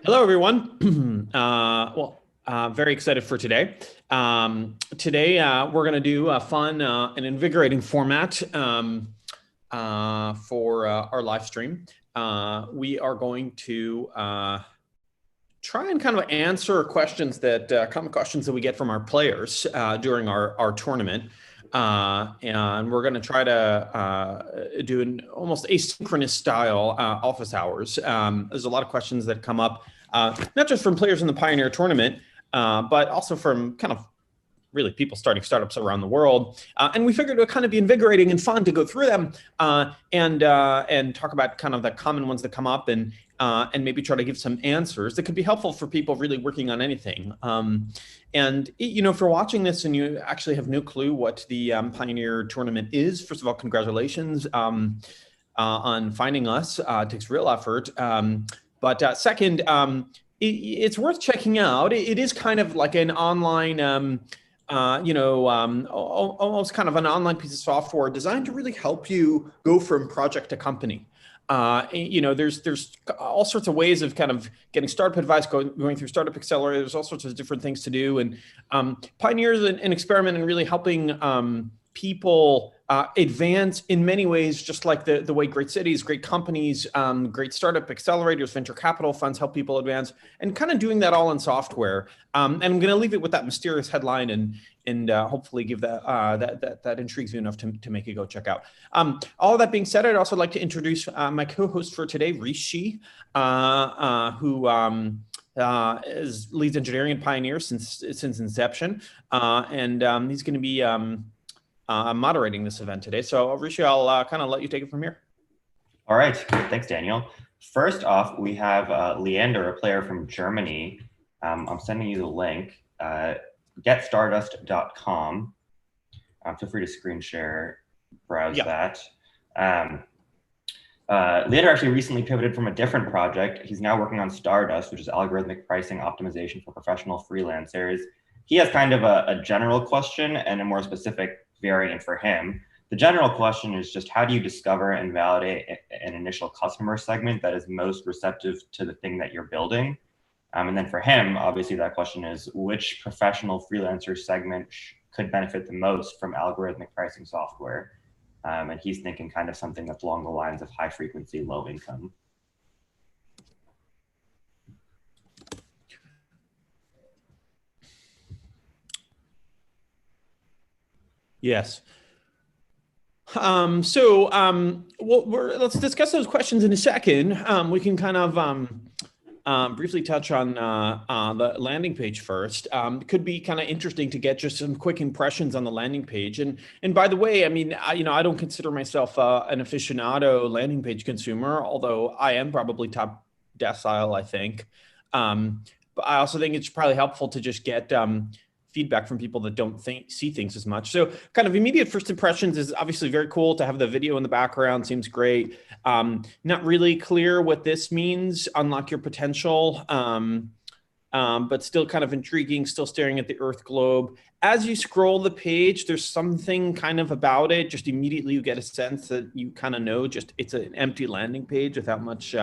Hello, everyone. Very excited for today. Today, we're going to do a fun and invigorating format for our live stream. We are going to try and kind of answer questions that common questions that we get from our players during our tournament. And we're going to try to do an almost asynchronous style office hours. There's a lot of questions that come up, not just from players in the Pioneer tournament, but also from kind of really people starting startups around the world. And we figured it would kind of be invigorating and fun to go through them and talk about kind of the common ones that come up and maybe try to give some answers that could be helpful for people really working on anything. And if you're watching this and you actually have no clue what the Pioneer tournament is, first of all, congratulations on finding us. It takes real effort. But second, it's worth checking out. It is kind of like an online, almost kind of an online piece of software designed to really help you go from project to company. There's all sorts of ways of kind of getting startup advice, going through startup accelerator. There's all sorts of different things to do. And Pioneer is an experiment in really helping people advance in many ways, just like the way great cities, great companies, great startup accelerators, venture capital funds help people advance, and kind of doing that all in software. And I'm going to leave it with that mysterious headline and hopefully give that intrigues you enough to make you go check out. All that being said, I'd also like to introduce my co-host for today, Rishi, who is leads engineering at Pioneer since inception, and he's going to be moderating this event today. So Rishi, I'll kind of let you take it from here. All right, thanks, Daniel. First off, we have Leander, a player from Germany. I'm sending you the link, getstardust.com. Feel free to screen share, browse that. Leander actually recently pivoted from a different project. He's now working on Stardust, which is algorithmic pricing optimization for professional freelancers. He has kind of a general question and a more specific variant for him. The general question is just, how do you discover and validate an initial customer segment that is most receptive to the thing that you're building? And then for him, obviously that question is, which professional freelancer segment could benefit the most from algorithmic pricing software? And he's thinking kind of something that's along the lines of high frequency, low income. Yes. Let's discuss those questions in a second. We can kind of briefly touch on the landing page first. It could be kind of interesting to get just some quick impressions on the landing page. And by the way, I mean, I don't consider myself an aficionado landing page consumer, although I am probably top decile, I think. But I also think it's probably helpful to just get feedback from people that don't see things as much. So kind of immediate first impressions is obviously very cool to have the video in the background, seems great. Not really clear what this means, unlock your potential, but still kind of intriguing, still staring at the Earth globe. As you scroll the page, there's something kind of about it. Just immediately you get a sense that you kind of know just it's an empty landing page without much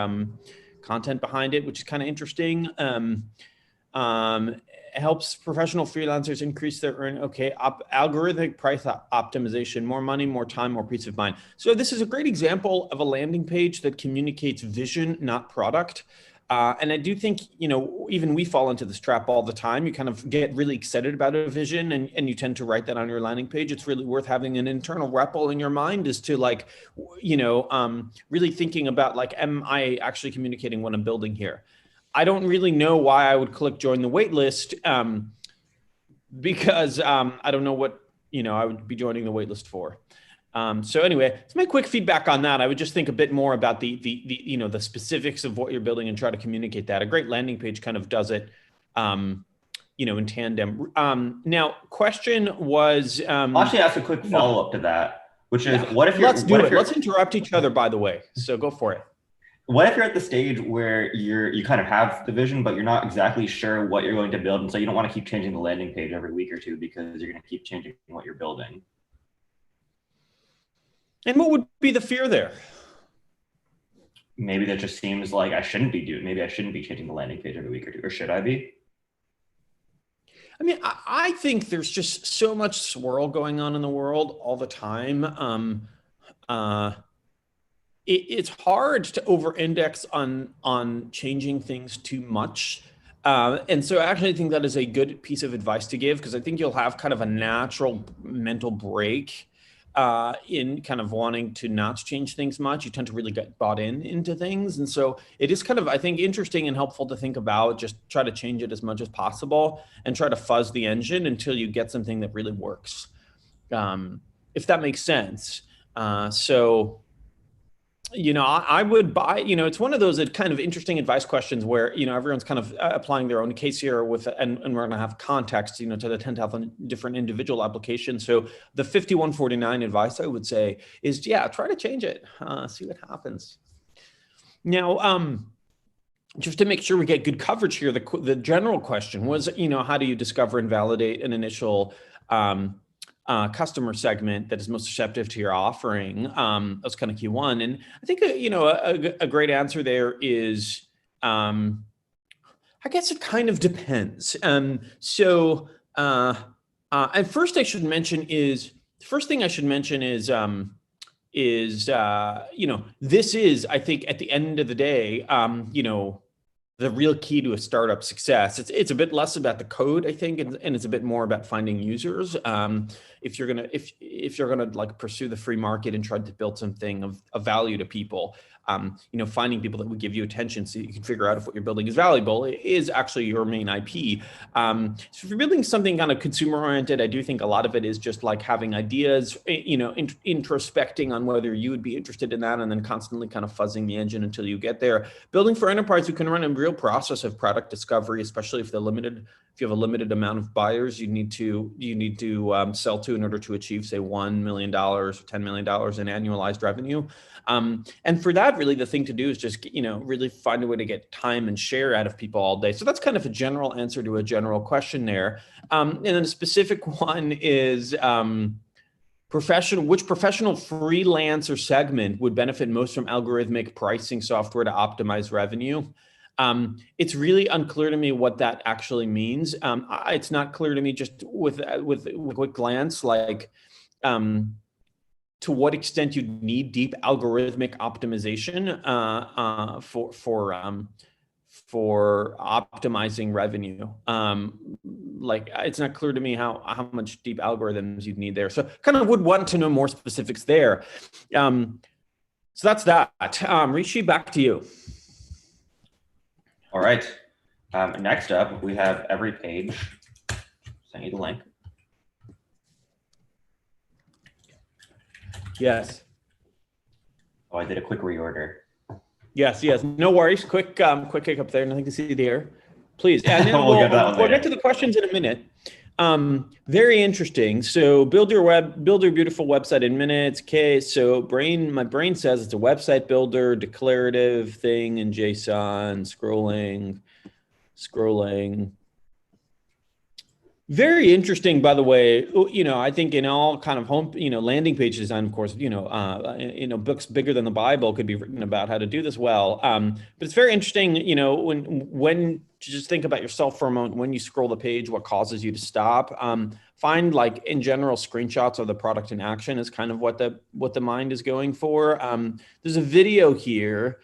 content behind it, which is kind of interesting. Helps professional freelancers increase their algorithmic price optimization, more money, more time, more peace of mind. So this is a great example of a landing page that communicates vision, not product. And I do think, even we fall into this trap all the time. You kind of get really excited about a vision and you tend to write that on your landing page. It's really worth having an internal REPL in your mind as to really thinking about am I actually communicating what I'm building here? I don't really know why I would click join the wait list because I don't know what, I would be joining the wait list for. So anyway, it's my quick feedback on that. I would just think a bit more about the specifics of what you're building and try to communicate that. A great landing page kind of does it, in tandem. Now, question was... I'll actually ask a quick follow-up to that, which is, what if you're... Let's do it. Let's interrupt each other, by the way. So go for it. What if you're at the stage where you kind of have the vision, but you're not exactly sure what you're going to build, and so you don't want to keep changing the landing page every week or two because you're going to keep changing what you're building? And what would be the fear there? maybe that just seems like I shouldn't be doing. Maybe I shouldn't be changing the landing page every week or two, or should I be? I mean, I think there's just so much swirl going on in the world all the time. Uh, it's hard to over-index on changing things too much. And so actually I think that is a good piece of advice to give, because I think you'll have kind of a natural mental break in kind of wanting to not change things much. You tend to really get bought into things. And so it is kind of, I think, interesting and helpful to think about, just try to change it as much as possible and try to fuzz the engine until you get something that really works. If that makes sense. I would buy, it's one of those kind of interesting advice questions where, everyone's kind of applying their own case here and we're going to have context, to the 10,000 different individual applications. So the 5149 advice I would say is, yeah, try to change it, see what happens. Now, just to make sure we get good coverage here, the general question was, how do you discover and validate an initial customer segment that is most receptive to your offering? That's kind of key one. And I think, a great answer there is, I guess it kind of depends. And first thing I should mention is, this is, I think, at the end of the day, the real key to a startup success. It's a bit less about the code, I think, and it's a bit more about finding users. If you're gonna like pursue the free market and try to build something of value to people, finding people that would give you attention so you can figure out if what you're building is valuable is actually your main IP. So if you're building something kind of consumer oriented, I do think a lot of it is just like having ideas, introspecting on whether you would be interested in that, and then constantly kind of fuzzing the engine until you get there. Building for enterprise who can run a real process of product discovery, especially if you have a limited amount of buyers you need to sell to in order to achieve, say, $1 million or $10 million in annualized revenue. And for that, really the thing to do is just, really find a way to get time and share out of people all day. So that's kind of a general answer to a general question there. And then a specific one is, which professional freelancer segment would benefit most from algorithmic pricing software to optimize revenue? It's really unclear to me what that actually means. It's not clear to me just with a quick glance, like, to what extent you need deep algorithmic optimization for optimizing revenue. Like, it's not clear to me how much deep algorithms you'd need there. So kind of would want to know more specifics there. So that's that. Rishi, back to you. All right. Next up, we have Everypage. Send you the link. Yes. Oh, I did a quick reorder. Yes. No worries. Quick hiccup there. Nothing to see there. Please. And then we'll get to the questions in a minute. Very interesting. So build your beautiful website in minutes. Okay. So my brain says it's a website builder, declarative thing in JSON, scrolling. Very interesting, by the way. I think in all kind of home, landing page design, of course, books bigger than the Bible could be written about how to do this well. But it's very interesting, when just think about yourself for a moment. When you scroll the page, what causes you to stop? Find, like, in general, screenshots of the product in action is kind of what the mind is going for. There's a video here.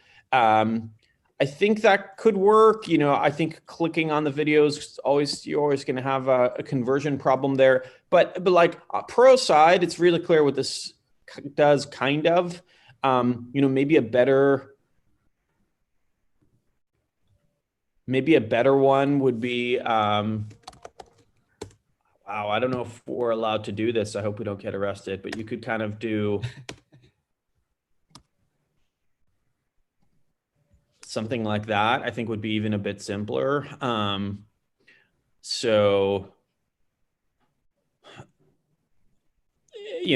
I think that could work. I think clicking on the videos, you're always going to have a conversion problem there. But like, pro side, it's really clear what this does, kind of. Maybe a better one would be, wow, I don't know if we're allowed to do this. I hope we don't get arrested, but you could kind of do something like that. I think would be even a bit simpler. So,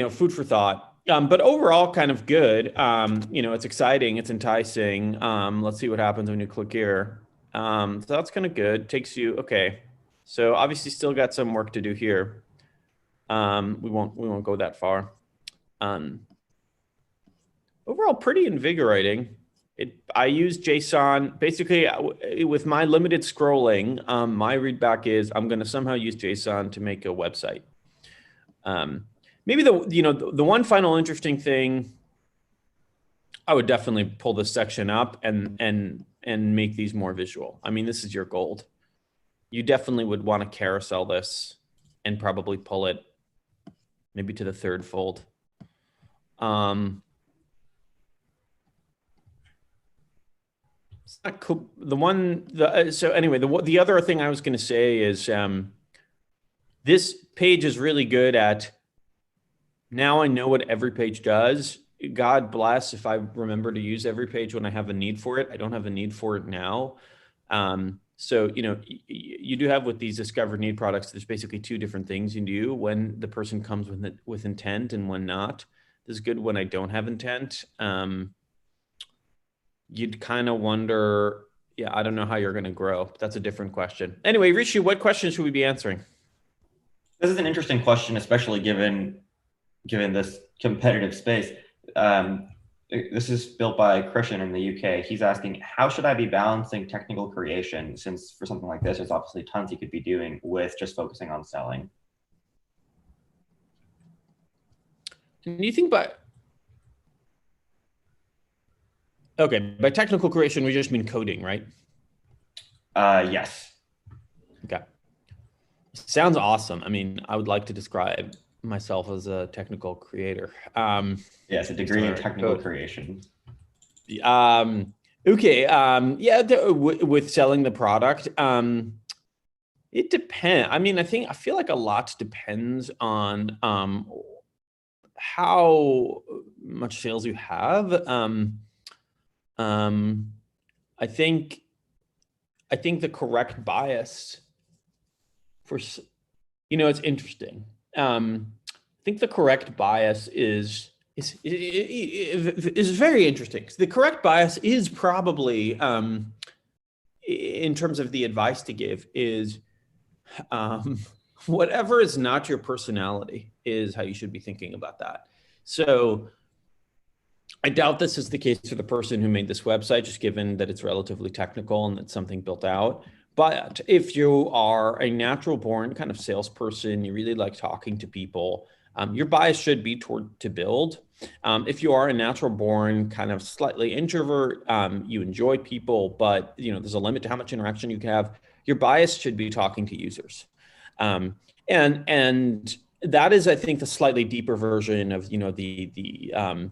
food for thought. But overall, kind of good. It's exciting. It's enticing. Let's see what happens when you click here. So that's kind of good. Takes you, okay. So obviously still got some work to do here. We won't go that far. Overall, pretty invigorating. I use JSON basically with my limited scrolling. My readback is I'm going to somehow use JSON to make a website. Maybe the one final interesting thing, I would definitely pull this section up and make these more visual. I mean, this is your gold. You definitely would want to carousel this and probably pull it maybe to the third fold. It's not cool. So anyway, the other thing I was going to say is this page is really good at, now I know what Everypage does. God bless if I remember to use Everypage when I have a need for it. I don't have a need for it now. So, you do have with these discovered need products, there's basically two different things you do when the person comes with intent and when not. This is good when I don't have intent. You'd kind of wonder, yeah, I don't know how you're going to grow. That's a different question. Anyway, Rishi, what questions should we be answering? This is an interesting question, especially given this competitive space. This is built by Christian in the UK. He's asking, how should I be balancing technical creation, since for something like this, there's obviously tons he could be doing, with just focusing on selling? Do you think by technical creation, we just mean coding, right? Yes. Okay. Sounds awesome. I mean, I would like to describe myself as a technical creator. Yes, a degree in technical creation. Okay. With selling the product, it depends. I mean, I feel like a lot depends on how much sales you have. I think the correct bias for, it's interesting. I think the correct bias is very interesting. The correct bias is probably, in terms of the advice to give, is whatever is not your personality is how you should be thinking about that. So I doubt this is the case for the person who made this website, just given that it's relatively technical and it's something built out. But if you are a natural born kind of salesperson, you really like talking to people, your bias should be to build. If you are a natural born kind of slightly introvert, you enjoy people, but there's a limit to how much interaction you can have, your bias should be talking to users. And that is, I think, the slightly deeper version of, the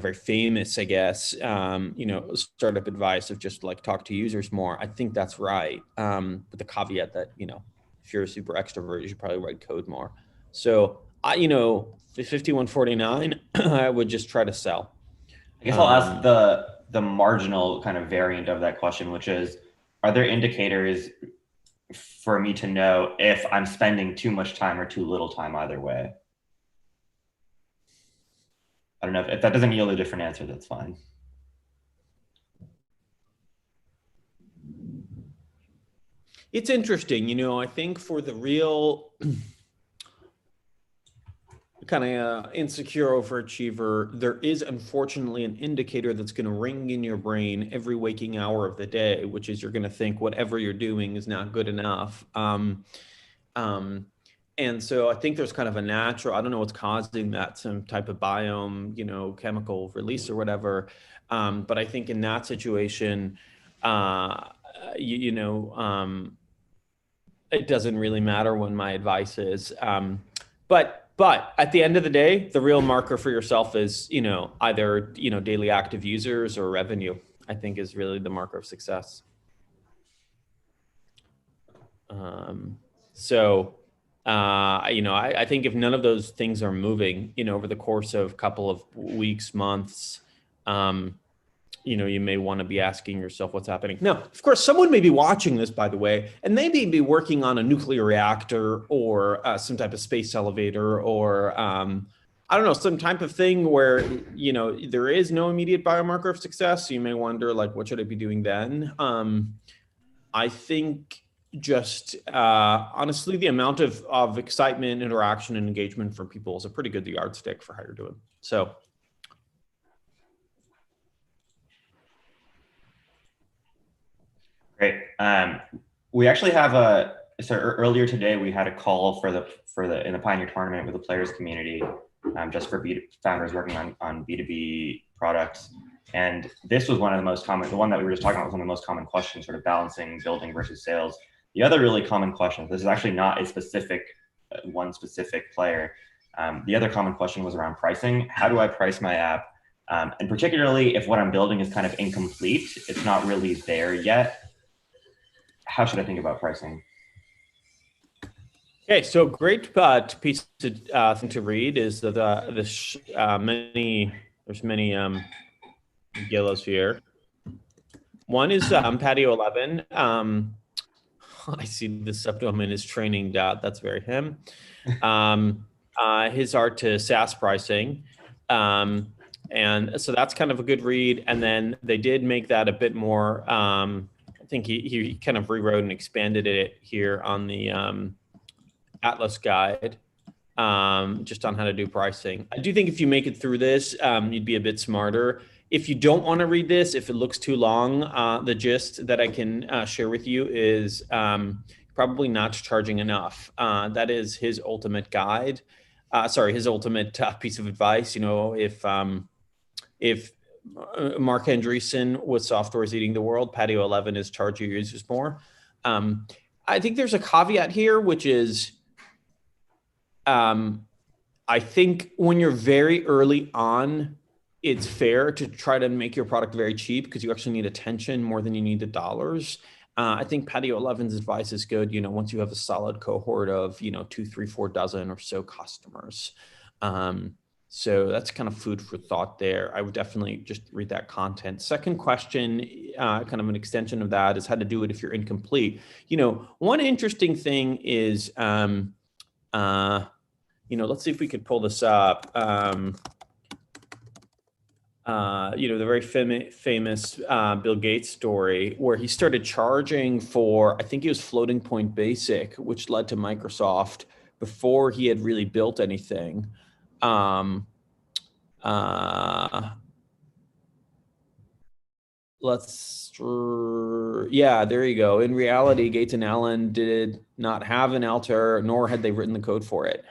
very famous, I guess, startup advice of just like talk to users more. I think that's right. With the caveat that, if you're a super extrovert, you should probably write code more. So the 5149, I would just try to sell. I guess I'll ask the marginal kind of variant of that question, which is, are there indicators for me to know if I'm spending too much time or too little time either way? I don't know if that doesn't yield a different answer, that's fine. It's interesting, I think for the real kind of insecure overachiever, there is unfortunately an indicator that's going to ring in your brain every waking hour of the day, which is you're going to think whatever you're doing is not good enough. And so I think there's kind of a natural, I don't know what's causing that, some type of biome, chemical release or whatever. But I think in that situation, it doesn't really matter when my advice is. But at the end of the day, the real marker for yourself is, either, daily active users or revenue, I think is really the marker of success. I think if none of those things are moving, over the course of a couple of weeks, months, you may want to be asking yourself what's happening. Now, of course, someone may be watching this, by the way, and they may be working on a nuclear reactor or some type of space elevator or, I don't know, some type of thing where, there is no immediate biomarker of success. So you may wonder, like, what should I be doing then? I think just honestly, the amount of excitement, interaction, and engagement from people is a pretty good yardstick for how you're doing. So Great. We actually have earlier today we had a call for the in the Pioneer tournament with the players community, just for founders working on B2B products. And this was one of the most common, the one that we were just talking about was one of the most common questions, sort of balancing building versus sales. The other really common question, this is actually not a specific, one specific player. The other common question was around pricing. How do I price my app? And particularly if what I'm building is kind of incomplete, it's not really there yet. How should I think about pricing? Okay, so great piece of thing to read is that there's many yellows here. One is Patio 11. I see the subdomain is training. That's very him. His art to SaaS pricing. And so that's kind of a good read. And then they did make that a bit more, I think he kind of rewrote and expanded it here on the Atlas guide, just on how to do pricing. I do think if you make it through this, you'd be a bit smarter. If you don't want to read this, if it looks too long, the gist that I can share with you is probably not charging enough. That is his ultimate guide. His ultimate piece of advice. You know, if Mark Andreessen with Software is Eating the World, Patio 11 is charge your users more. I think there's a caveat here, which is, I think when you're very early on, it's fair to try to make your product very cheap because you actually need attention more than you need the dollars. I think Patio 11's advice is good, you know, once you have a solid cohort of, you know, 2, 3, 4 dozen or so customers. So that's kind of food for thought there. I would definitely just read that content. Second question, kind of an extension of that, is how to do it if you're incomplete. You know, one interesting thing is, you know, let's see if we could pull this up. You know, the very famous Bill Gates story where he started charging for, I think it was floating point basic, which led to Microsoft before he had really built anything. Yeah, there you go. In reality, Gates and Allen did not have an alter, nor had they written the code for it.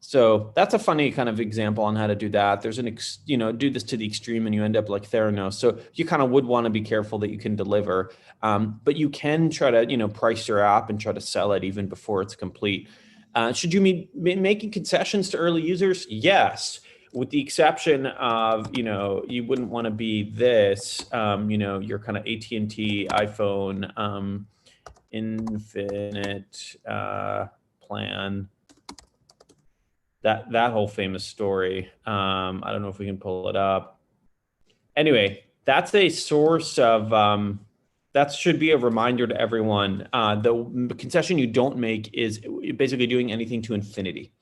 So that's a funny kind of example on how to do that. There's you know, do this to the extreme and you end up like Theranos. So you kind of would want to be careful that you can deliver, but you can try to, you know, price your app and try to sell it even before it's complete. Should you be making concessions to early users? Yes, with the exception of, you know, you wouldn't want to be this, you know, your kind of AT&T iPhone infinite plan. That whole famous story. I don't know if we can pull it up. Anyway, that's a source of, that should be a reminder to everyone. The concession you don't make is basically doing anything to infinity.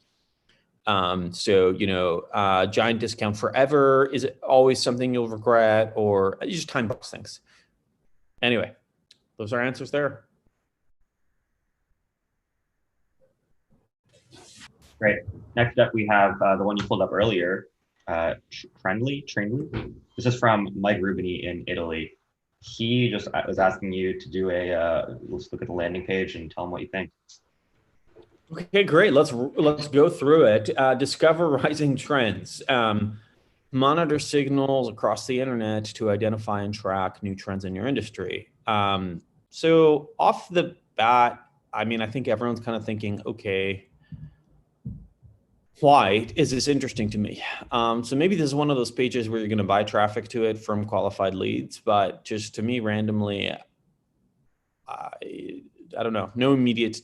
So, you know, giant discount forever is always something you'll regret, or you just time box things. Anyway, those are answers there. Great. Next up, we have the one you pulled up earlier, Treendly. This is from Mike Rubini in Italy. He just was asking you to do let's look at the landing page and tell him what you think. Okay, great. Let's go through it. Discover rising trends. Monitor signals across the internet to identify and track new trends in your industry. So off the bat, I mean, I think everyone's kind of thinking, okay, why is this interesting to me? So maybe this is one of those pages where you're going to buy traffic to it from qualified leads, but just to me randomly, I don't know, no immediate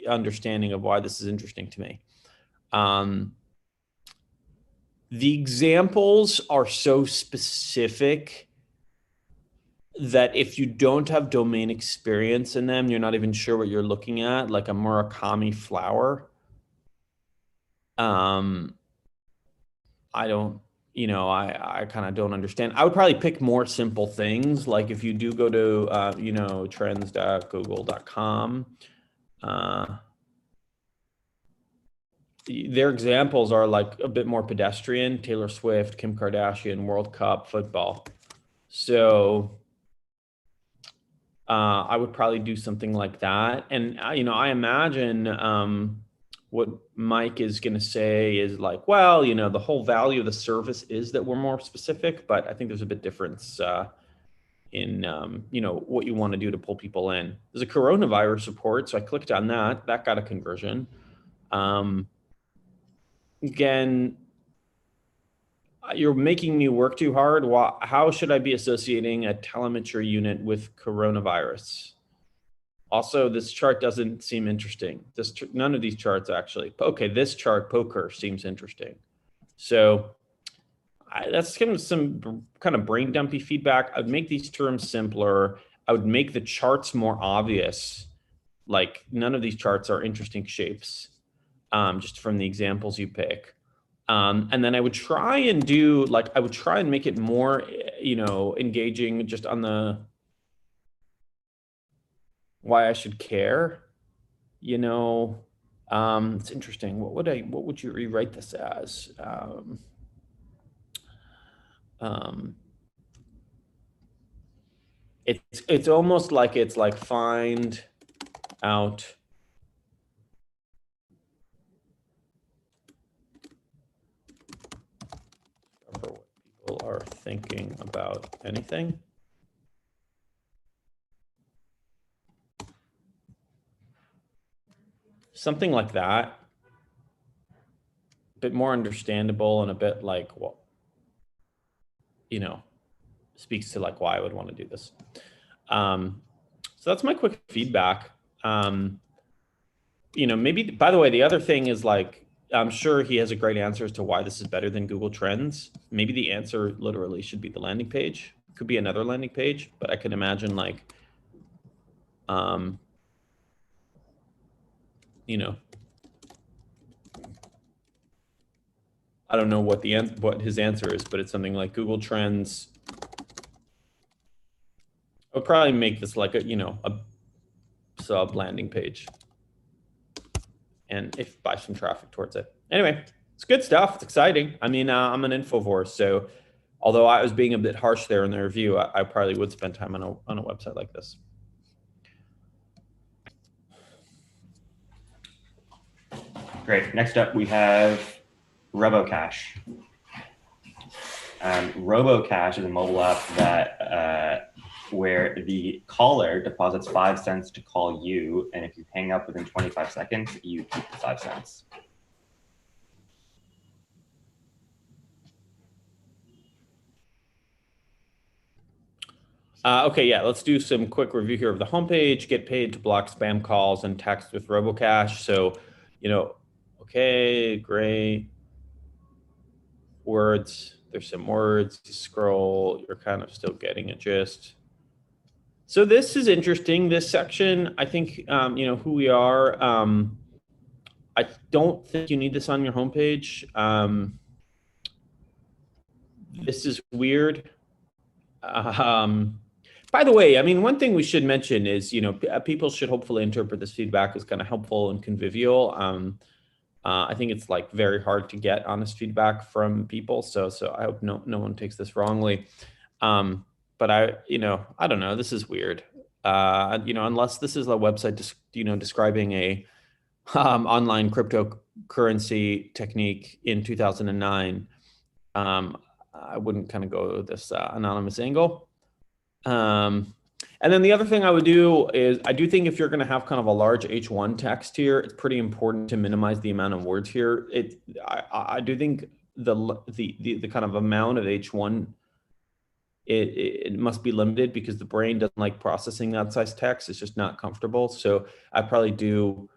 understanding of why this is interesting to me. The examples are so specific that if you don't have domain experience in them, you're not even sure what you're looking at, like a Murakami flower. I don't, you know, I kind of don't understand. I would probably pick more simple things. Like if you do go to, you know, trends.google.com, their examples are like a bit more pedestrian: Taylor Swift, Kim Kardashian, World Cup, football. So I would probably do something like that. And, I imagine what Mike is going to say is like, well, the whole value of the service is that we're more specific, but I think there's a bit difference in, what you want to do to pull people in. There's a coronavirus report. So I clicked on that. That got a conversion. Again, you're making me work too hard. How should I be associating a telemetry unit with coronavirus? Also, this chart doesn't seem interesting. None of these charts actually. Okay, this chart, poker, seems interesting. So that's kind of some kind of brain dumpy feedback. I'd make these terms simpler. I would make the charts more obvious. Like none of these charts are interesting shapes, just from the examples you pick. And then I would try and make it more, engaging just on the why I should care. It's interesting. What would you rewrite this as? It's almost like it's like find out what people are thinking about anything. Something like that. A bit more understandable and a bit like, well, speaks to like why I would want to do this. So that's my quick feedback. Maybe, by the way, the other thing is like, I'm sure he has a great answer as to why this is better than Google Trends. Maybe the answer literally should be the landing page. Could be another landing page, but I can imagine like, I don't know what his answer is, but it's something like Google Trends. I'll probably make this like a sub landing page, and if buy some traffic towards it. Anyway, it's good stuff. It's exciting. I mean, I'm an Infovore, so although I was being a bit harsh there in the review, I probably would spend time on a website like this. Great. Next up, we have RoboCash. RoboCash is a mobile app that where the caller deposits 5 cents to call you, and if you hang up within 25 seconds, you keep the 5 cents. Okay, yeah, let's do some quick review here of the homepage. Get paid to block spam calls and text with RoboCash. So, okay, great. Words, there's some words. You scroll, you're kind of still getting a gist. So this is interesting, this section. I think, who we are. I don't think you need this on your homepage. This is weird. By the way, I mean, one thing we should mention is, people should hopefully interpret this feedback as kind of helpful and convivial. I think it's like very hard to get honest feedback from people. So I hope no one takes this wrongly. But I don't know, this is weird. Unless this is a website, describing a online cryptocurrency technique in 2009, I wouldn't kind of go this anonymous angle. And then the other thing I would do is, I do think if you're going to have kind of a large H1 text here, it's pretty important to minimize the amount of words here. I do think the kind of amount of H1, it must be limited, because the brain doesn't like processing that size text. It's just not comfortable. So I probably do,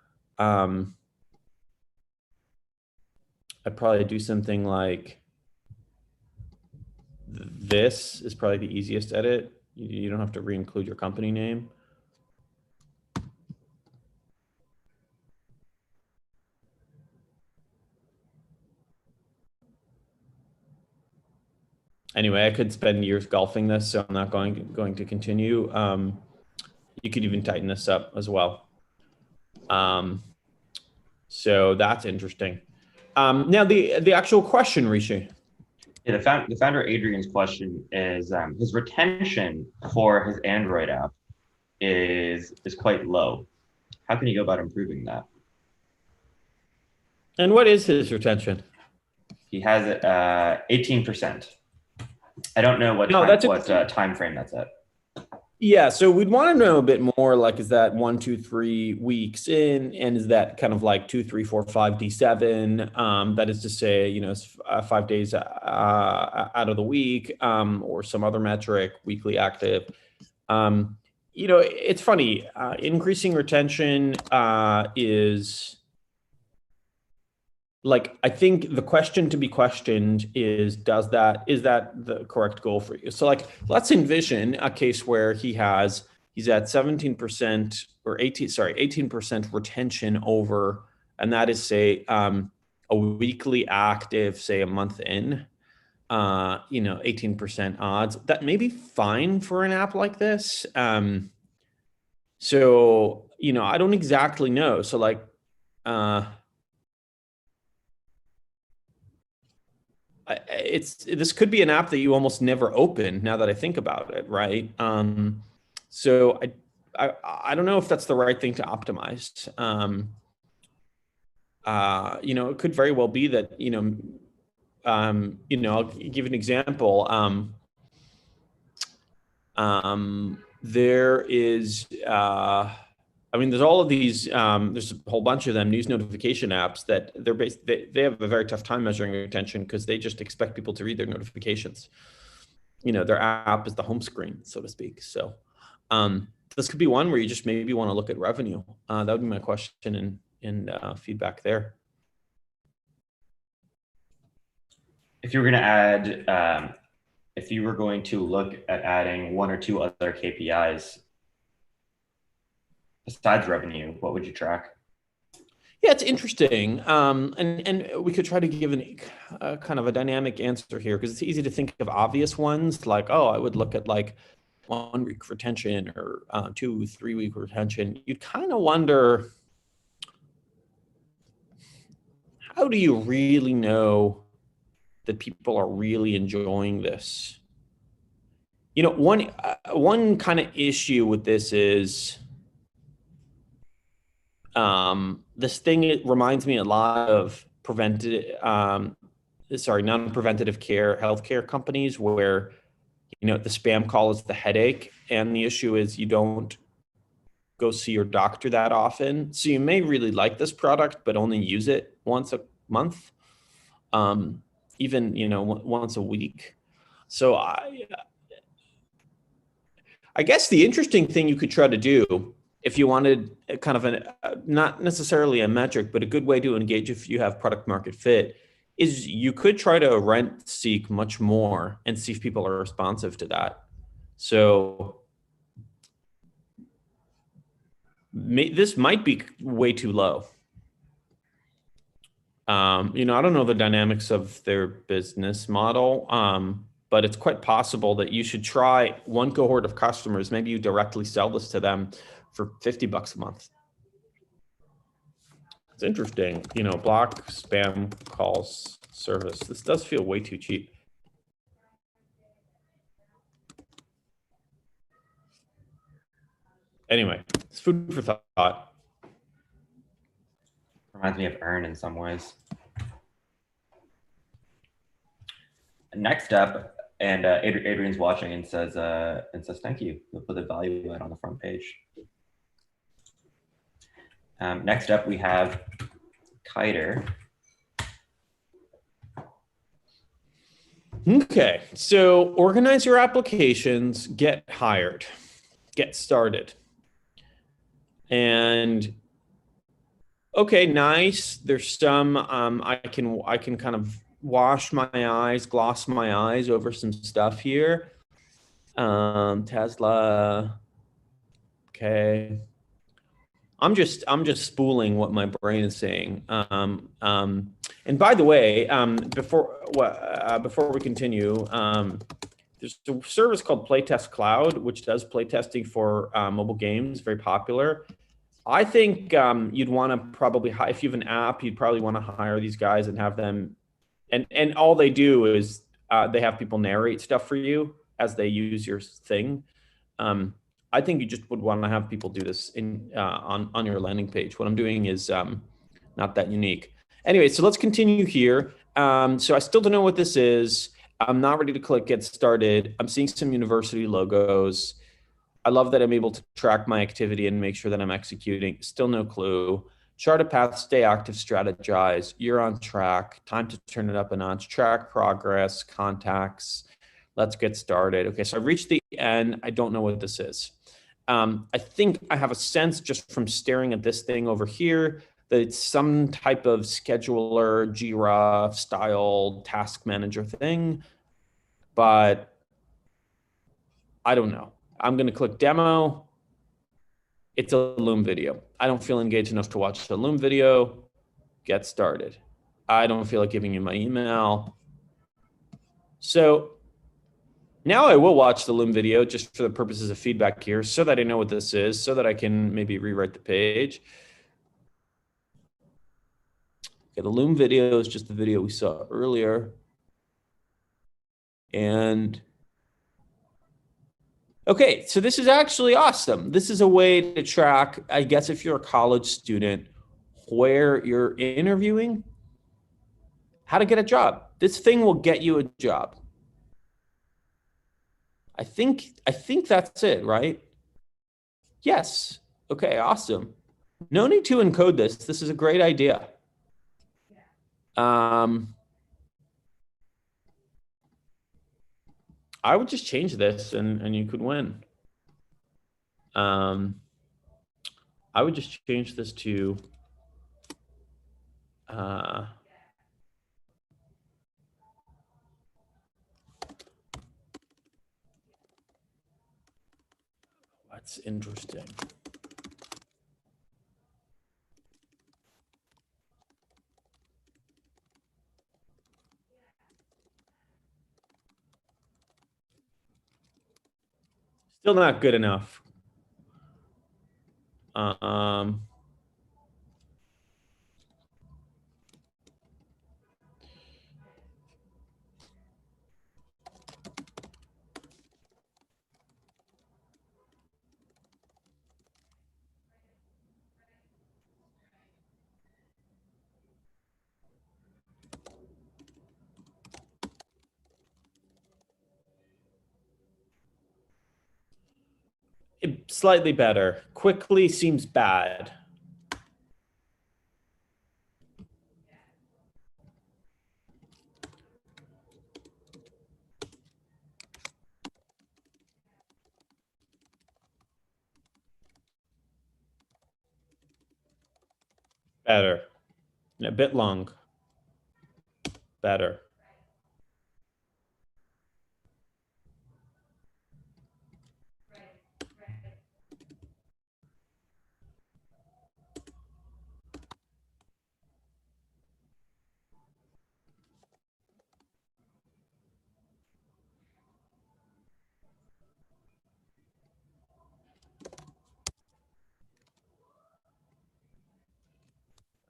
something like this is probably the easiest edit. You don't have to re-include your company name. Anyway, I could spend years golfing this, so I'm not going to continue. You could even tighten this up as well. So that's interesting. Now the actual question, Rishi. Yeah, the founder Adrian's question is his retention for his Android app is quite low. How can you go about improving that? And what is his retention? He has it 18%. I don't know what time frame that's at. Yeah, so we'd want to know a bit more, like, is that 1, 2, 3 weeks in, and is that kind of like 2, 3, 4, 5, D7? That is to say, you know, 5 days out of the week, or some other metric, weekly active. You know, it's funny. Increasing retention is, like, I think the question to be questioned is, is that the correct goal for you? So, like, let's envision a case where he's at 17% or 18% retention over, and that is, say, a weekly active, say a month in, you know, 18% odds. That may be fine for an app like this. So, you know, I don't exactly know. So, like, this could be an app that you almost never open, now that I think about it, right? So I don't know if that's the right thing to optimize. You know, it could very well be that, you know, I'll give an example. There is, I mean, there's all of these, there's a whole bunch of them, news notification apps that they have a very tough time measuring attention because they just expect people to read their notifications. You know, their app is the home screen, so to speak. So this could be one where you just maybe want to look at revenue. That would be my question and feedback there. If you were going to add, if you were going to look at adding 1 or 2 other KPIs besides revenue, what would you track? Yeah, it's interesting. And we could try to give a kind of a dynamic answer here, because it's easy to think of obvious ones like, oh, I would look at like 1 week retention or 2, 3 week retention. You'd kind of wonder, how do you really know that people are really enjoying this? You know, one kind of issue with this is, this thing, it reminds me a lot of non-preventative care healthcare companies, where, you know, the spam call is the headache, and the issue is you don't go see your doctor that often. So you may really like this product, but only use it once a month, even, you know, once a week. So I guess the interesting thing you could try to do, if you wanted kind of not necessarily a metric, but a good way to engage if you have product market fit, is you could try to rent seek much more and see if people are responsive to that. So this might be way too low. You know, I don't know the dynamics of their business model, but it's quite possible that you should try one cohort of customers. Maybe you directly sell this to them for $50 a month. It's interesting, you know, block spam calls service. This does feel way too cheap. Anyway, it's food for thought. Reminds me of Earn in some ways. Next up, and Adrian's watching and says thank you. We'll put the value add on the front page. Next up, we have Kiter. Okay, so organize your applications, get hired, get started. And okay, nice. There's some, I can kind of gloss my eyes over some stuff here. Tesla. Okay. I'm just spooling what my brain is saying. And by the way, before we continue, there's a service called Playtest Cloud, which does playtesting for mobile games, very popular. I think you'd want to probably, if you have an app, you'd probably want to hire these guys and have them, and all they do is they have people narrate stuff for you as they use your thing. I think you just would want to have people do this on your landing page. What I'm doing is not that unique. Anyway, so let's continue here. So I still don't know what this is. I'm not ready to click get started. I'm seeing some university logos. I love that I'm able to track my activity and make sure that I'm executing. Still no clue. Chart a path, stay active, strategize. You're on track. Time to turn it up a notch. Track progress, contacts. Let's get started. Okay, so I've reached the end. I don't know what this is. I think I have a sense just from staring at this thing over here that it's some type of scheduler, Jira style task manager thing, but I don't know. I'm going to click demo. It's a Loom video. I don't feel engaged enough to watch the Loom video. Get started. I don't feel like giving you my email. So now I will watch the Loom video just for the purposes of feedback here so that I know what this is, so that I can maybe rewrite the page. Okay, the Loom video is just the video we saw earlier. And okay, so this is actually awesome. This is a way to track, I guess if you're a college student, where you're interviewing, how to get a job. This thing will get you a job. I think that's it, right? Yes. Okay, awesome. No need to encode this. This is a great idea. I would just change this and you could win. I would just change this to that's interesting. Still not good enough. Slightly better. Quickly seems bad. Better. A bit long. Better.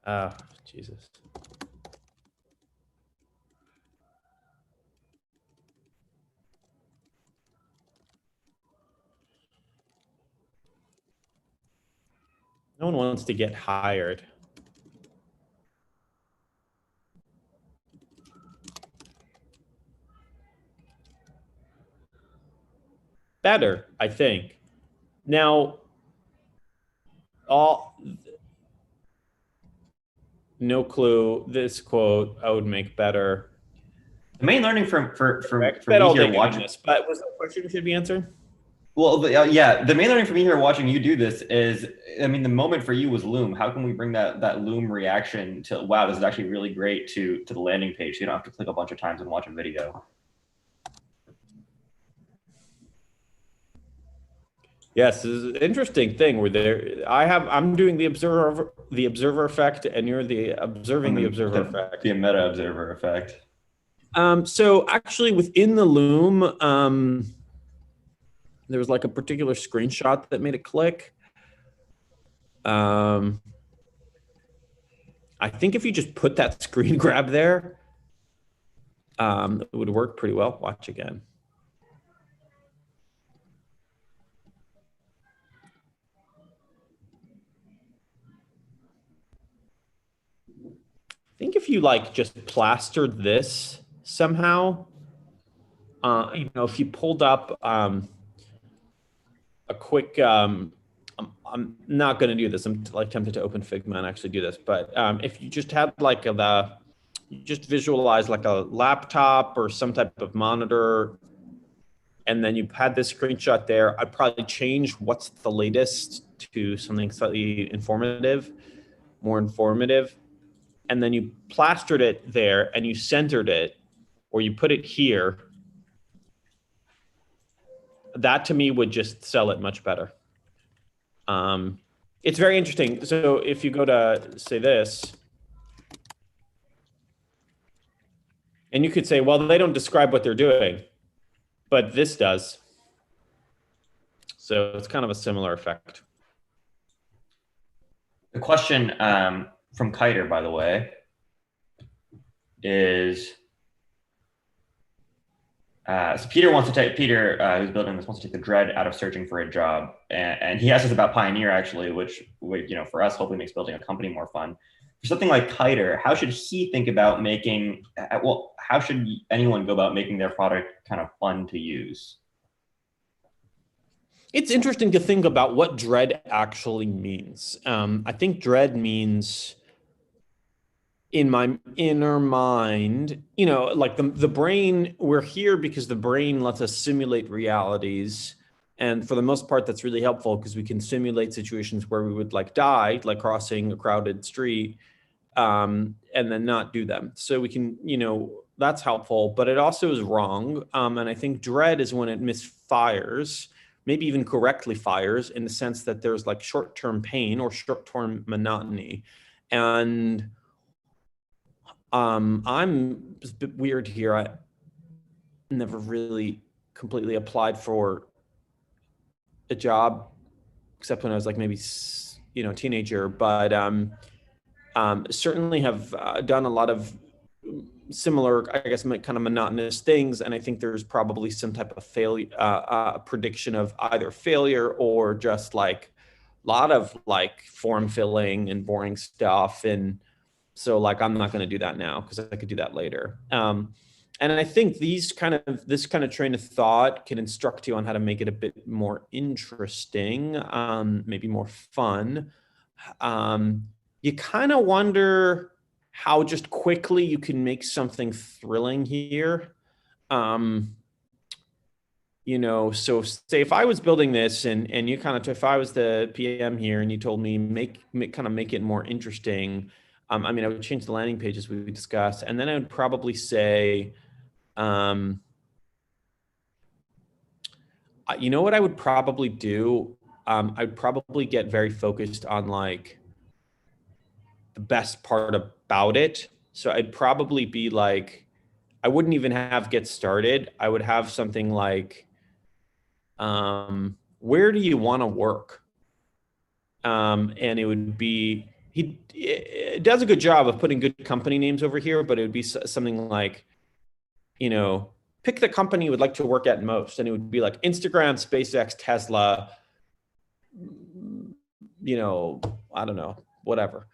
Oh, Jesus. No one wants to get hired. Better, I think. Now, no clue. This quote I would make better. The main learning from me here watching this, but was the question should be answered? Well, yeah, the main learning for me here watching you do this is, I mean, the moment for you was Loom. How can we bring that Loom reaction to, wow, this is actually really great to the landing page, so you don't have to click a bunch of times and watch a video? Yes, this is an interesting thing where I'm doing the observer effect, and you're the observing the observer effect. The meta observer effect. So actually within the Loom, there was like a particular screenshot that made it click. I think if you just put that screen grab there, it would work pretty well. Watch again. think if you like just plastered this somehow, if you pulled up a quick, I'm not going to do this. I'm like tempted to open Figma and actually do this, but if you just had like you just visualize like a laptop or some type of monitor, and then you had this screenshot there, I'd probably change what's the latest to something slightly more informative. And then you plastered it there and you centered it, or you put it here. That to me would just sell it much better. It's very interesting. So if you go to say this, and you could say, well, they don't describe what they're doing, but this does. So it's kind of a similar effect. The question from Kiter, by the way, is so Peter, who's building this, wants to take the dread out of searching for a job, and he asked us about Pioneer actually, which for us hopefully makes building a company more fun. For something like Kiter, how should he think about making? Well, how should anyone go about making their product kind of fun to use? It's interesting to think about what dread actually means. I think dread means, in my inner mind, like the brain, we're here because the brain lets us simulate realities. And for the most part, that's really helpful because we can simulate situations where we would like die, like crossing a crowded street, and then not do them. So we can, that's helpful, but it also is wrong. And I think dread is when it misfires, maybe even correctly fires, in the sense that there's like short-term pain or short-term monotony. And I'm a bit weird here. I never really completely applied for a job, except when I was like maybe, a teenager, but certainly have done a lot of similar, I guess, kind of monotonous things. And I think there's probably some type of failure, prediction of either failure or just like a lot of like form filling and boring stuff. And so like, I'm not going to do that now because I could do that later. And I think this kind of train of thought can instruct you on how to make it a bit more interesting, maybe more fun. You kind of wonder how just quickly you can make something thrilling here. So say if I was building this and you if I was the PM here and you told me make it more interesting, I would change the landing pages we discussed, and then I would probably say, what I would probably do? I'd probably get very focused on like the best part about it. So I'd probably be like, I wouldn't even have get started. I would have something like, where do you want to work? And it would be, it does a good job of putting good company names over here, but it would be something like, pick the company you would like to work at most. And it would be like Instagram, SpaceX, Tesla, I don't know, whatever.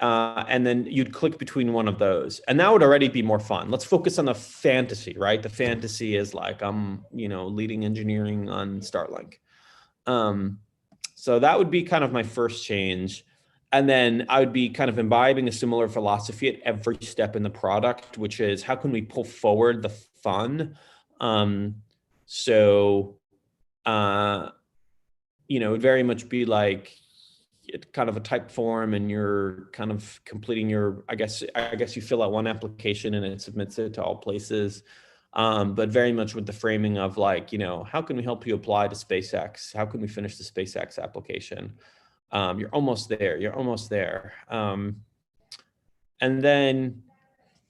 And then you'd click between one of those, and that would already be more fun. Let's focus on the fantasy, right? The fantasy is like, I'm, leading engineering on Starlink. So that would be kind of my first change. And then I would be kind of imbibing a similar philosophy at every step in the product, which is how can we pull forward the fun? It would very much be like, it's kind of a type form and you're kind of completing your, I guess you fill out one application and it submits it to all places. But very much with the framing of like, how can we help you apply to SpaceX? How can we finish the SpaceX application? You're almost there. And then,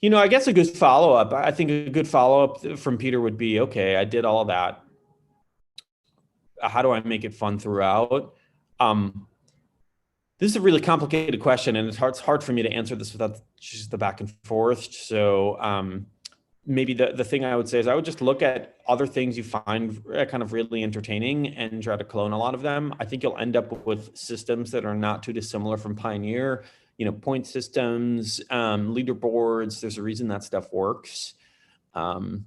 I guess a good follow-up, I think a good follow-up from Peter would be, okay, I did all of that. How do I make it fun throughout? This is a really complicated question, and it's hard for me to answer this without just the back and forth. So maybe the thing I would say is I would just look at other things you find kind of really entertaining and try to clone a lot of them. I think you'll end up with systems that are not too dissimilar from Pioneer. point systems, leaderboards. There's a reason that stuff works. And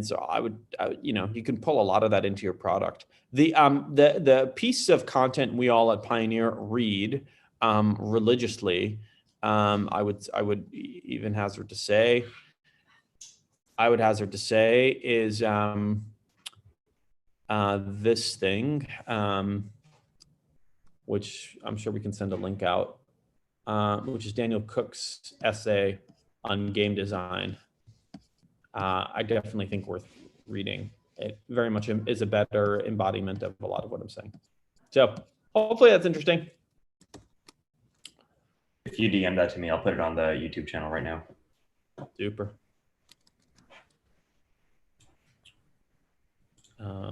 so I would, you can pull a lot of that into your product. The piece of content we all at Pioneer read religiously, I would even hazard to say, is this thing, which I'm sure we can send a link out, which is Daniel Cook's essay on game design. I definitely think worth reading. It very much is a better embodiment of a lot of what I'm saying. So hopefully that's interesting. If you DM that to me, I'll put it on the YouTube channel right now. Super.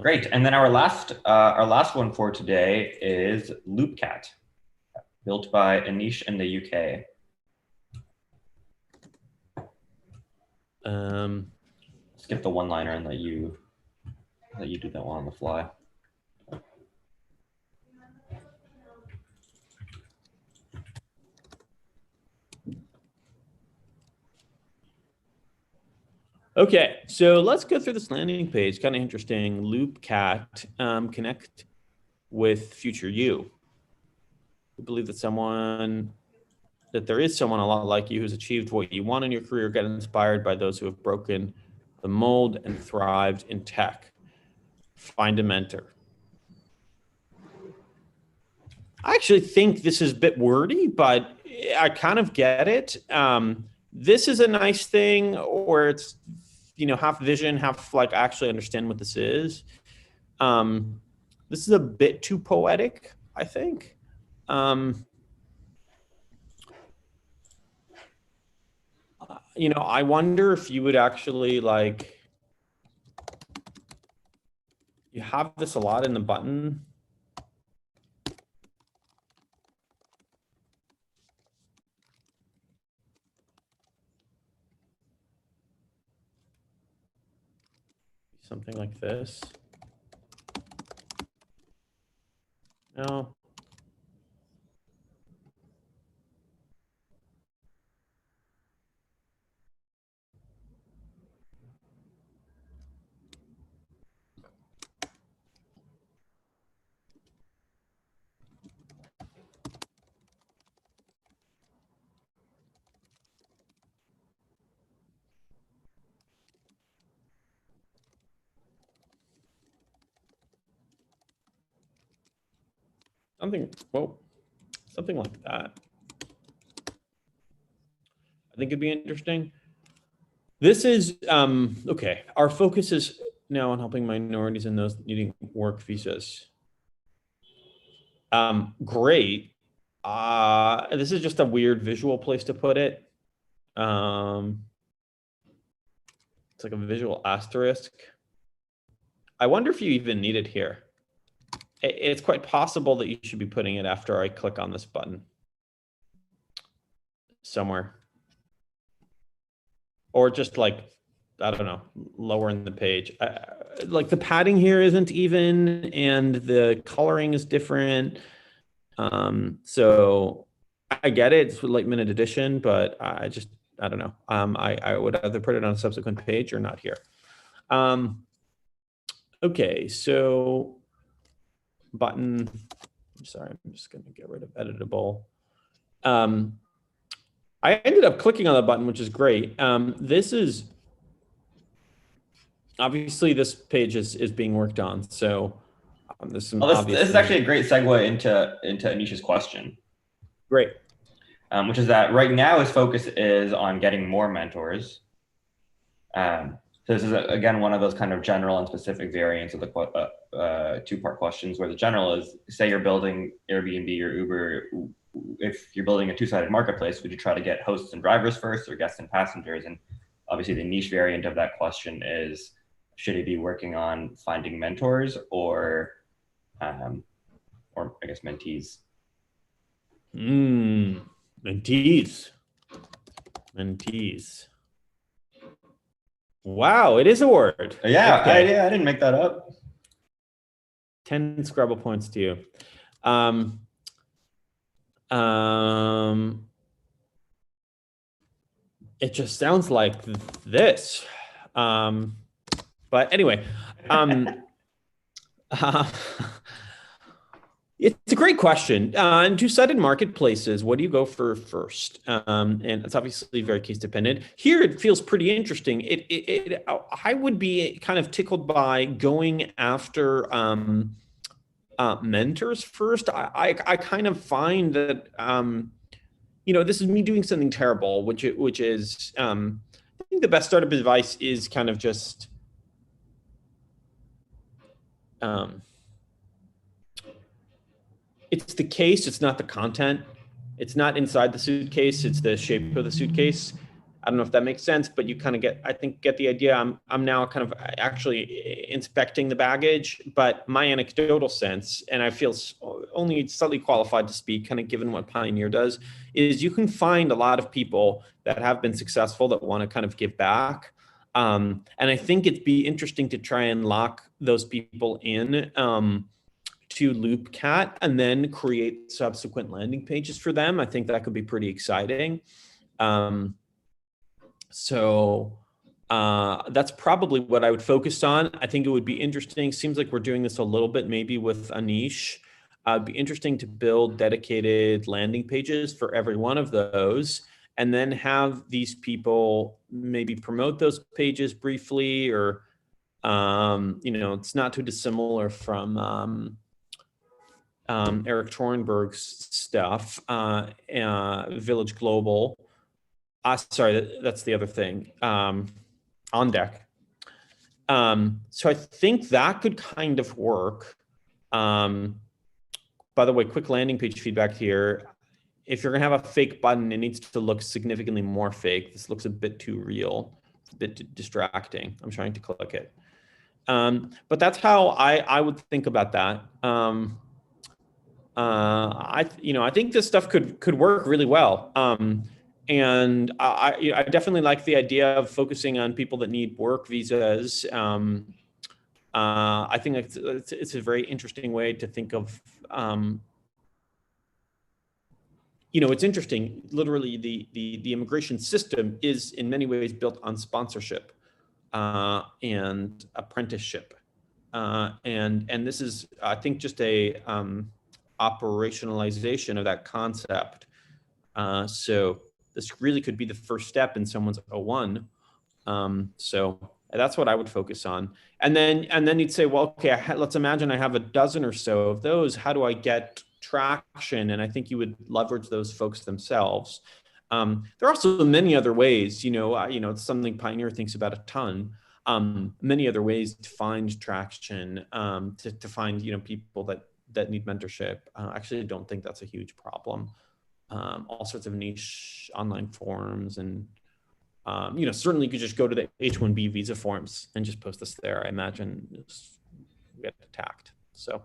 Great. And then our last one for today is Loopkat, built by Anish in the UK. Skip the one-liner and let you do that one on the fly. Okay, so let's go through this landing page. Kind of interesting. Loopkat, connect with future you. We believe that there is someone a lot like you who's achieved what you want in your career. Get inspired by those who have broken the mold and thrived in tech. Find a mentor. I actually think this is a bit wordy, but I kind of get it. This is a nice thing, or it's half vision, half like actually understand what this is. This is a bit too poetic, I think. I wonder if you would actually you have this a lot in the button. Something like this. No. Something like that. I think it'd be interesting. This is, okay, our focus is now on helping minorities and those needing work visas. Great. This is just a weird visual place to put it. It's like a visual asterisk. I wonder if you even need it here. It's quite possible that you should be putting it after I click on this button somewhere. Or just I don't know, lower in the page. Like the padding here isn't even, and the coloring is different. So I get it, it's late minute edition, but I don't know. I would either put it on a subsequent page or not here. Okay, so button, I'm sorry, I'm just gonna get rid of editable. I ended up clicking on the button, which is great. This is, obviously this page is being worked on. So there's some this is actually a great segue into Anish's question. Great. Which is that right now his focus is on getting more mentors. So this is, again, one of those kind of general and specific variants of the two-part questions, where the general is, say you're building Airbnb or Uber. If you're building a two-sided marketplace, would you try to get hosts and drivers first, or guests and passengers? And obviously the niche variant of that question is, should he be working on finding mentors or I guess mentees? Mentees. Wow, it is a word. Yeah, okay. I didn't make that up. 10 Scrabble points to you. It just sounds like this. But anyway, it's a great question. In two-sided marketplaces, what do you go for first? And it's obviously very case dependent. Here, it feels pretty interesting. I would be kind of tickled by going after mentors first. I kind of find that this is me doing something terrible, which is I think the best startup advice is kind of just it's the case, it's not the content. It's not inside the suitcase, it's the shape of the suitcase. I don't know if that makes sense, but you kind of get the idea. I'm now kind of actually inspecting the baggage, but my anecdotal sense, and I feel only slightly qualified to speak, kind of given what Pioneer does, is you can find a lot of people that have been successful that want to kind of give back. And I think it'd be interesting to try and lock those people in to Loopkat and then create subsequent landing pages for them. I think that could be pretty exciting. So that's probably what I would focus on. I think it would be interesting. Seems like we're doing this a little bit maybe with a niche. It'd be interesting to build dedicated landing pages for every one of those, and then have these people maybe promote those pages briefly, or it's not too dissimilar from Eric Torenberg's stuff, Village Global. Sorry, that's the other thing, On Deck. So I think that could kind of work. By the way, quick landing page feedback here. If you're gonna have a fake button, it needs to look significantly more fake. This looks a bit too real, it's a bit distracting. I'm trying to click it. But that's how I would think about that. I think this stuff could work really well. And I definitely like the idea of focusing on people that need work visas. I think it's a very interesting way to think of, it's interesting. Literally, the immigration system is in many ways built on sponsorship and apprenticeship. And this is, I think, just a operationalization of that concept. So this really could be the first step in someone's O1. So that's what I would focus on. And then you'd say, well, okay, let's imagine I have a dozen or so of those. How do I get traction? And I think you would leverage those folks themselves. There are also many other ways, it's something Pioneer thinks about a ton. Many other ways to find traction, to find, people that need mentorship. Actually, I don't think that's a huge problem. All sorts of niche online forums, and certainly you could just go to the H-1B visa forms and just post this there. I imagine just get attacked. So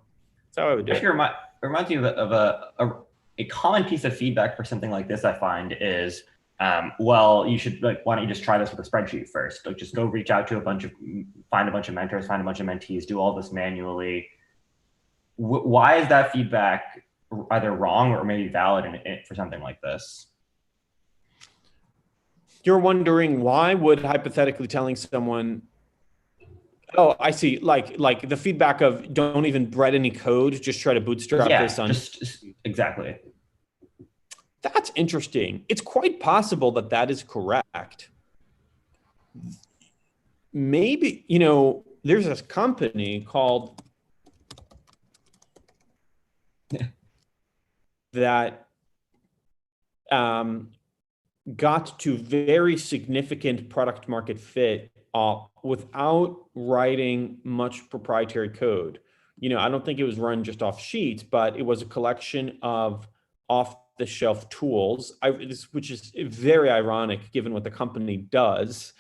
that's how I would do it. It reminds me of a common piece of feedback for something like this. I find is, well, you should why don't you just try this with a spreadsheet first? Just go reach out to find a bunch of mentors, find a bunch of mentees, do all this manually. Why is that feedback either wrong or maybe valid for something like this? You're wondering why would hypothetically telling someone, oh, I see, like the feedback of don't even write any code, just try to bootstrap this on. Just exactly. That's interesting. It's quite possible that is correct. Maybe, there's this company called that got to very significant product market fit without writing much proprietary code. I don't think it was run just off Sheets, but it was a collection of off-the-shelf tools, which is very ironic given what the company does.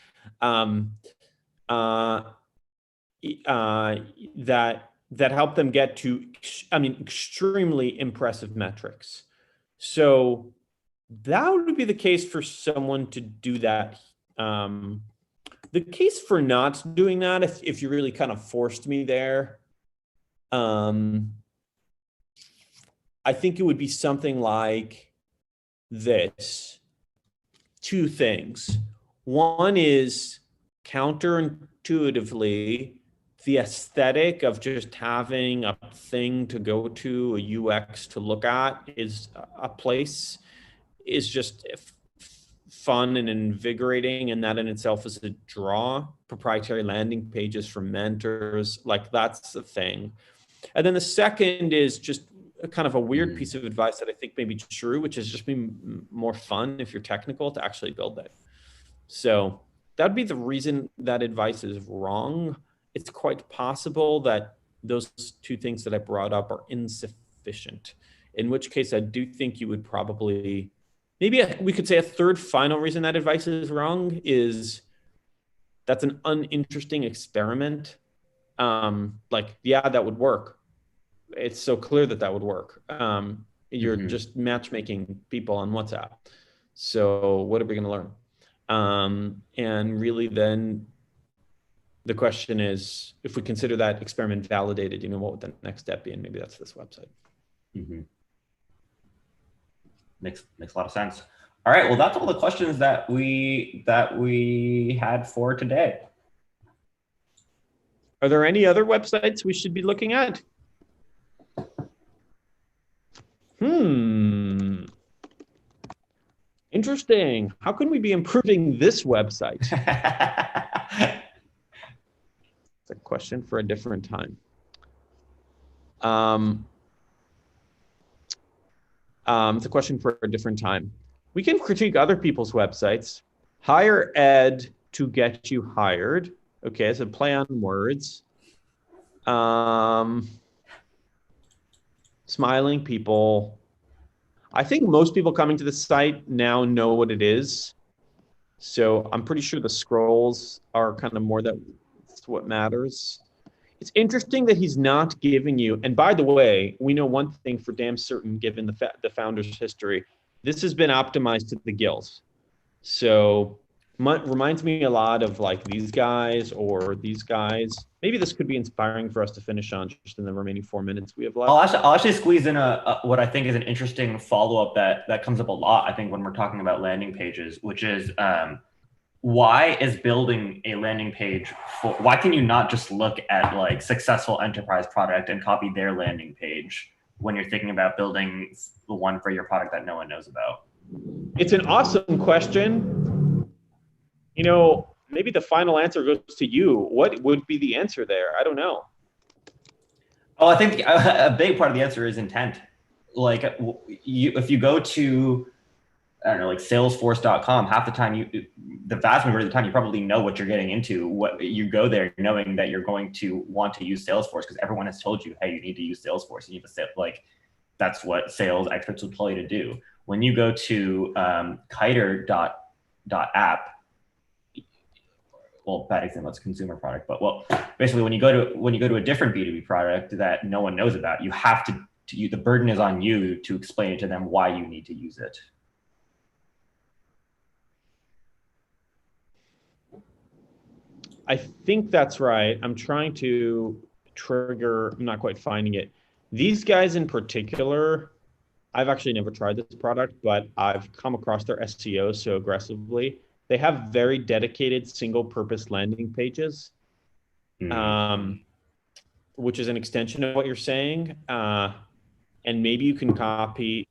That helped them get to, extremely impressive metrics. So that would be the case for someone to do that. The case for not doing that, if you really kind of forced me there, I think it would be something like this. two things. One is counterintuitively, the aesthetic of just having a thing to go to, a UX to look at, is a place, is just fun and invigorating, and that in itself is a draw. Proprietary landing pages for mentors, like that's the thing. And then the second is just a kind of a weird piece of advice that I think may be true, which is just be more fun if you're technical to actually build it. So that'd be the reason that advice is wrong. It's quite possible that those two things that I brought up are insufficient, in which case I do think you would probably, maybe we could say a third final reason that advice is wrong is that's an uninteresting experiment. Like, yeah, that would work. It's so clear that that would work. You're just matchmaking people on WhatsApp. So what are we going to learn? And really then the question is, if we consider that experiment validated, what would the next step be? And maybe that's this website. Makes a lot of sense. All right, well, that's all the questions that we had for today. Are there any other websites we should be looking at? Interesting. How can we be improving this website? It's a question for a different time. It's a question for a different time. We can critique other people's websites. Hire ed to get you hired. Okay, it's a play on words. Smiling people. I think most people coming to the site now know what it is. So I'm pretty sure the scrolls are kind of more that's what matters. It's interesting that he's not giving you, and by the way, we know one thing for damn certain, given the founder's history, this has been optimized to the gills. So reminds me a lot of like these guys or these guys. Maybe this could be inspiring for us to finish on just in the remaining 4 minutes we have left. I'll actually squeeze in what I think is an interesting follow-up that comes up a lot, I think, when we're talking about landing pages, which is why is building a landing page why can you not just look at like successful enterprise product and copy their landing page when you're thinking about building the one for your product that no one knows about? It's an awesome question. Maybe the final answer goes to you. What would be the answer there? I don't know. Oh, I think a big part of the answer is intent. Like if you go to, I don't know, like salesforce.com, half the time the vast majority of the time, you probably know what you're getting into. What you go there knowing that you're going to want to use Salesforce because everyone has told you, hey, you need to use Salesforce. You need to like, that's what sales experts will tell you to do. When you go to kiter.app, well, bad example, it's a consumer product, but basically when you go to a different B2B product that no one knows about, you have to the burden is on you to explain to them why you need to use it. I think that's right. I'm trying to trigger, I'm not quite finding it. These guys in particular, I've actually never tried this product, but I've come across their SEO so aggressively. They have very dedicated single purpose landing pages, which is an extension of what you're saying. And maybe you can copy,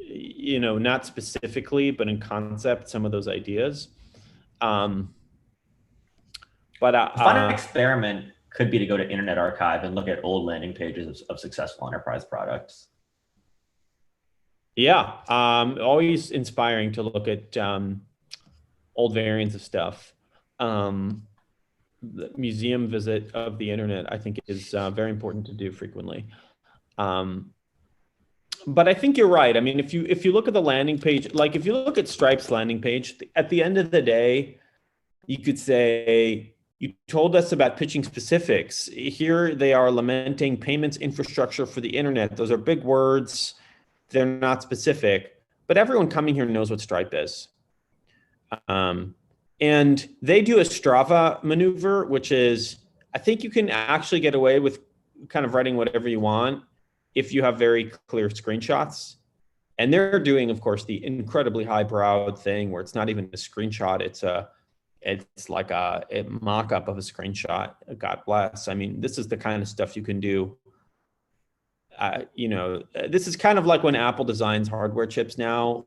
not specifically, but in concept, some of those ideas. But a fun experiment could be to go to Internet Archive and look at old landing pages of successful enterprise products. Yeah, always inspiring to look at old variants of stuff. The museum visit of the internet, I think, is very important to do frequently. But I think you're right. I mean, if you look at the landing page, like if you look at Stripe's landing page, at the end of the day, you could say, you told us about pitching specifics. Here they are lamenting payments infrastructure for the internet. Those are big words. They're not specific, but everyone coming here knows what Stripe is. And they do a Strava maneuver, which is, I think you can actually get away with kind of writing whatever you want if you have very clear screenshots. And they're doing, of course, the incredibly highbrow thing where it's not even a screenshot. It's like a mock-up of a screenshot. God bless. I mean, this is the kind of stuff you can do. This is kind of like when Apple designs hardware chips now.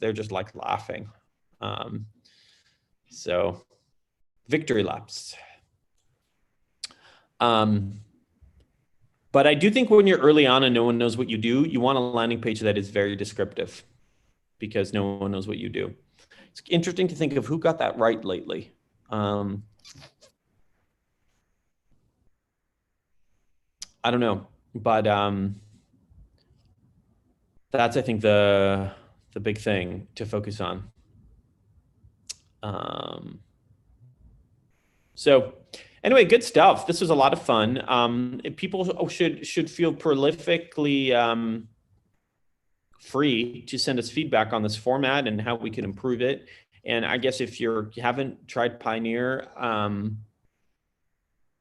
They're just like laughing. So victory laps. But I do think when you're early on and no one knows what you do, you want a landing page that is very descriptive because no one knows what you do. It's interesting to think of who got that right lately. I don't know, but that's, I think, the big thing to focus on. So anyway, good stuff. This was a lot of fun. People should feel prolifically free to send us feedback on this format and how we can improve it. And I guess if you haven't tried Pioneer,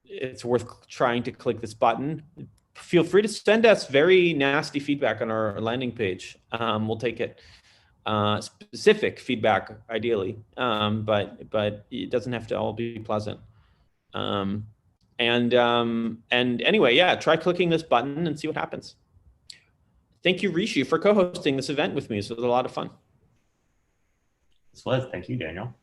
it's worth trying to click this button. Feel free to send us very nasty feedback on our landing page. We'll take it. Specific feedback, ideally, but it doesn't have to all be pleasant. And anyway, yeah, try clicking this button and see what happens. Thank you, Rishi, for co-hosting this event with me. This was a lot of fun. This was. Thank you, Daniel.